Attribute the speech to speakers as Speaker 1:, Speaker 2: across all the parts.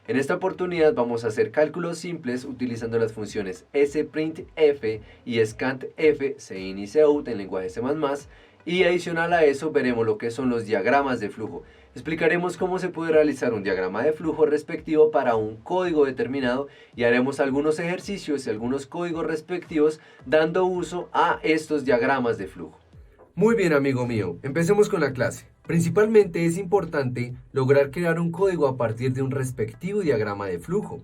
Speaker 1: En esta oportunidad vamos a hacer cálculos simples utilizando las funciones sprintf y scantf, cin y cout en lenguaje C++, y adicional a eso veremos lo que son los diagramas de flujo. Explicaremos cómo se puede realizar un diagrama de flujo respectivo para un código determinado y haremos algunos ejercicios y algunos códigos respectivos dando uso a estos diagramas de flujo. Muy bien, amigo mío, empecemos con la clase. Principalmente es importante lograr crear un código a partir de un respectivo diagrama de flujo,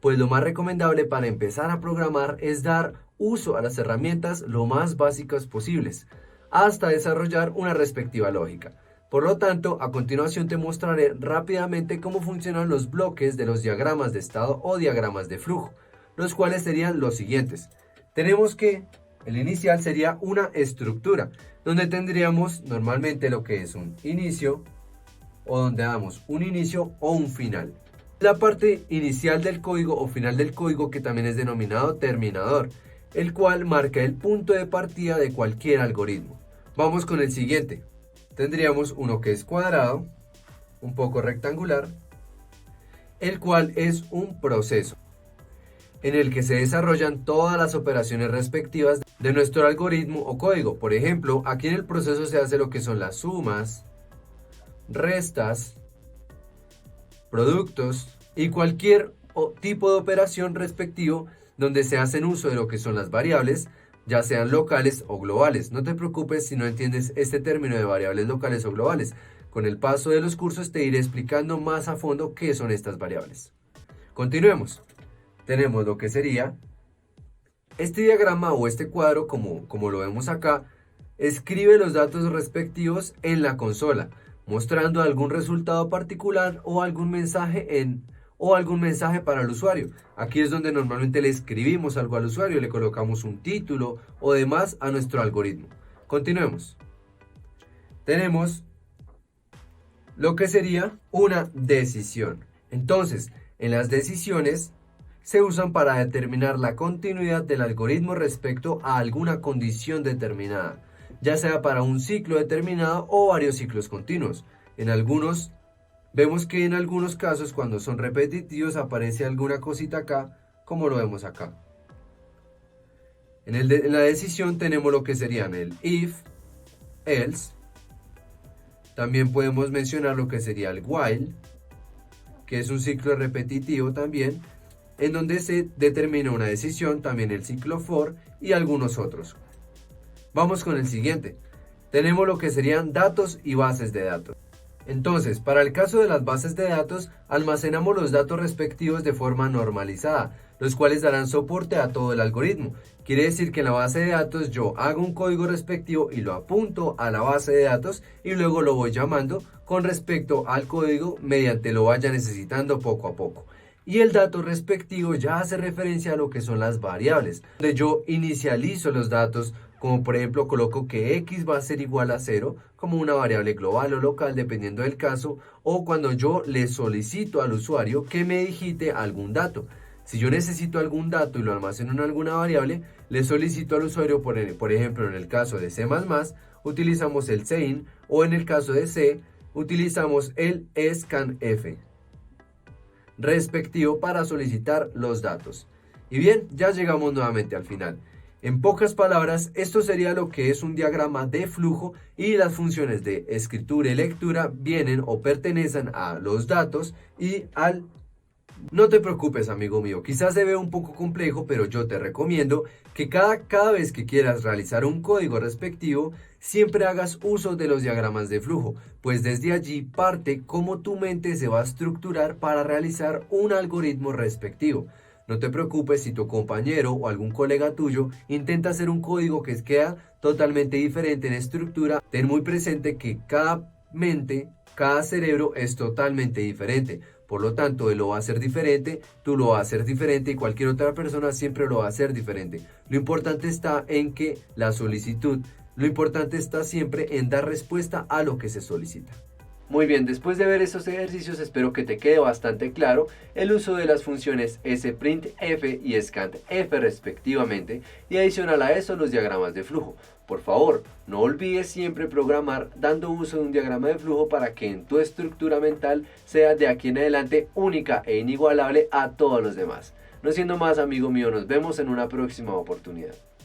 Speaker 1: pues lo más recomendable para empezar a programar es dar uso a las herramientas lo más básicas posibles, hasta desarrollar una respectiva lógica. Por lo tanto, a continuación te mostraré rápidamente cómo funcionan los bloques de los diagramas de estado o diagramas de flujo, los cuales serían los siguientes. Tenemos que el inicial sería una estructura, donde tendríamos normalmente lo que es un inicio, o donde damos un inicio o un final. La parte inicial del código o final del código, que también es denominado terminador, el cual marca el punto de partida de cualquier algoritmo. Vamos con el siguiente. Tendríamos uno que es cuadrado, un poco rectangular, el cual es un proceso en el que se desarrollan todas las operaciones respectivas de nuestro algoritmo o código. Por ejemplo, aquí en el proceso se hace lo que son las sumas, restas, productos y cualquier tipo de operación respectivo donde se hacen uso de lo que son las variables, ya sean locales o globales. No te preocupes si no entiendes este término de variables locales o globales. Con el paso de los cursos te iré explicando más a fondo qué son estas variables. Continuemos. Tenemos lo que sería este diagrama o este cuadro, como lo vemos acá, escribe los datos respectivos en la consola, mostrando algún resultado particular o algún mensaje para el usuario. Aquí es donde normalmente le escribimos algo al usuario, le colocamos un título o demás a nuestro algoritmo. Continuemos. Tenemos lo que sería una decisión. Entonces, en las decisiones se usan para determinar la continuidad del algoritmo respecto a alguna condición determinada, ya sea para un ciclo determinado o varios ciclos continuos. Vemos que en algunos casos, cuando son repetitivos, aparece alguna cosita acá, como lo vemos acá. En la decisión tenemos lo que serían el if, else. También podemos mencionar lo que sería el while, que es un ciclo repetitivo también, en donde se determina una decisión, también el ciclo for y algunos otros. Vamos con el siguiente. Tenemos lo que serían datos y bases de datos. Entonces, para el caso de las bases de datos, almacenamos los datos respectivos de forma normalizada, los cuales darán soporte a todo el algoritmo. Quiere decir que en la base de datos yo hago un código respectivo y lo apunto a la base de datos y luego lo voy llamando con respecto al código mediante lo vaya necesitando poco a poco. Y el dato respectivo ya hace referencia a lo que son las variables, donde yo inicializo los datos, como por ejemplo coloco que x va a ser igual a 0 como una variable global o local dependiendo del caso, o cuando yo le solicito al usuario que me digite algún dato. Si yo necesito algún dato y lo almaceno en alguna variable, le solicito al usuario, por ejemplo en el caso de C++, utilizamos el cin, o en el caso de C, utilizamos el scanf respectivo para solicitar los datos. Y bien, ya llegamos nuevamente al final. En pocas palabras, esto sería lo que es un diagrama de flujo, y las funciones de escritura y lectura vienen o pertenecen a los datos y al... No te preocupes, amigo mío, quizás se ve un poco complejo, pero yo te recomiendo que cada vez que quieras realizar un código respectivo, siempre hagas uso de los diagramas de flujo, pues desde allí parte cómo tu mente se va a estructurar para realizar un algoritmo respectivo. No te preocupes si tu compañero o algún colega tuyo intenta hacer un código que queda totalmente diferente en estructura. Ten muy presente que cada mente, cada cerebro es totalmente diferente. Por lo tanto, él lo va a hacer diferente, tú lo vas a hacer diferente y cualquier otra persona siempre lo va a hacer diferente. Lo importante está en que lo importante está siempre en dar respuesta a lo que se solicita. Muy bien, después de ver estos ejercicios espero que te quede bastante claro el uso de las funciones sprintf y scantf respectivamente, y adicional a eso los diagramas de flujo. Por favor, no olvides siempre programar dando uso de un diagrama de flujo para que en tu estructura mental sea de aquí en adelante única e inigualable a todos los demás. No siendo más, amigo mío, nos vemos en una próxima oportunidad.